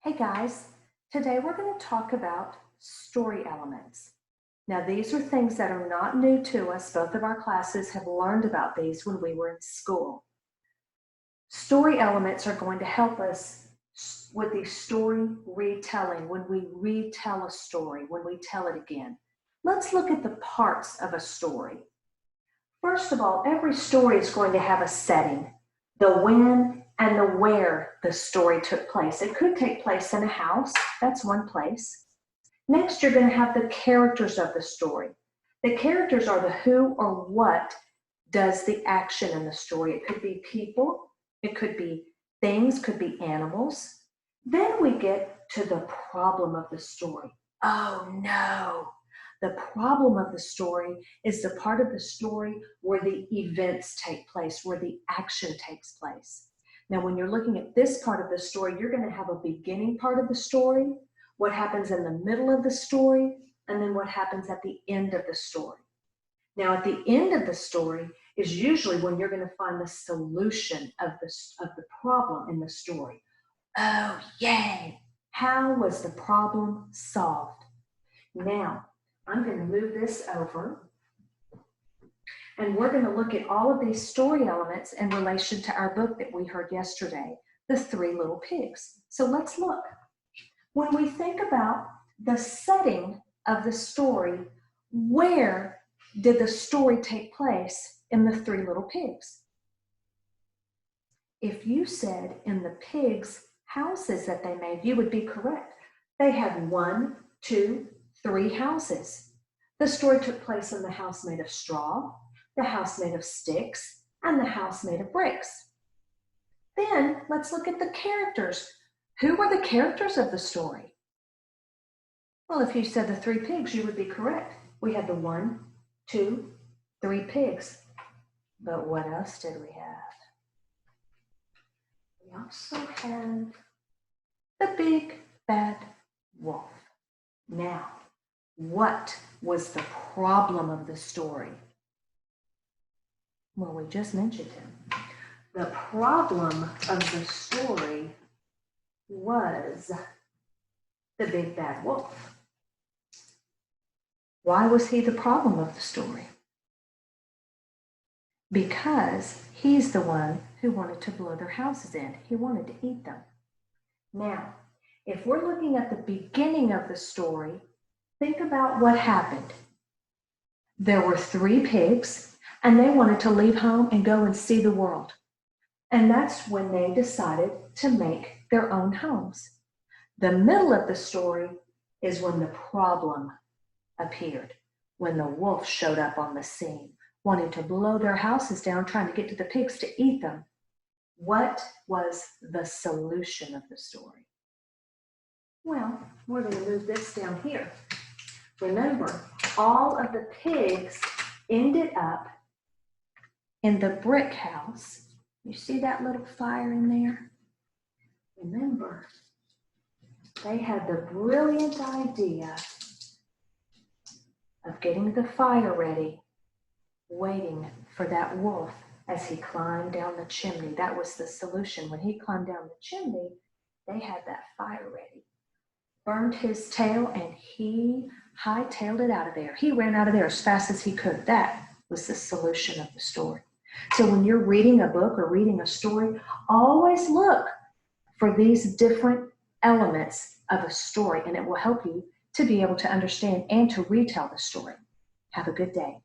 Hey guys, today we're going to talk about story elements. Now these are things that are not new to us. Both of our classes have learned about these when we were in school. Story elements are going to help us with the story retelling, when we retell a story, when we tell it again. Let's look at the parts of a story. First of all, every story is going to have a setting, the when and the where the story took place. It could take place in a house. That's one place. Next, you're going to have the characters of the story. The characters are the who or what does the action in the story. It could be people, it could be things, could be animals. Then we get to the problem of the story. Oh no, the problem of the story is the part of the story where the events take place, where the action takes place. Now, when you're looking at this part of the story, you're going to have a beginning part of the story, what happens in the middle of the story, and then what happens at the end of the story. Now, at the end of the story is usually when you're going to find the solution of the problem in the story. Oh, yay! How was the problem solved? Now, I'm going to move this over, and we're going to look at all of these story elements in relation to our book that we heard yesterday, The Three Little Pigs. So let's look. When we think about the setting of the story, where did the story take place in The Three Little Pigs? If you said in the pigs' houses that they made, you would be correct. They had 1, 2, 3 houses. The story took place in the house made of straw, the house made of sticks, and the house made of bricks. Then let's look at the characters. Who were the characters of the story? Well, if you said the 3 pigs, you would be correct. We had the 1, 2, 3 pigs. But what else did we have? We also have the big bad wolf. Now, what was the problem of the story? Well, we just mentioned him. The problem of the story was the big bad wolf. Why was he the problem of the story? Because he's the one who wanted to blow their houses in. He wanted to eat them. Now, if we're looking at the beginning of the story, think about what happened. There were 3 pigs, and they wanted to leave home and go and see the world. And that's when they decided to make their own homes. The middle of the story is when the problem appeared, when the wolf showed up on the scene, wanting to blow their houses down, trying to get to the pigs to eat them. What was the solution of the story? Well, we're going to move this down here. Remember, all of the pigs ended up in the brick house. You see that little fire in there? Remember, they had the brilliant idea of getting the fire ready, waiting for that wolf as he climbed down the chimney. That was the solution. When he climbed down the chimney, they had that fire ready. Burned his tail, and he hightailed it out of there. He ran out of there as fast as he could. That was the solution of the story. So when you're reading a book or reading a story, always look for these different elements of a story, and it will help you to be able to understand and to retell the story. Have a good day.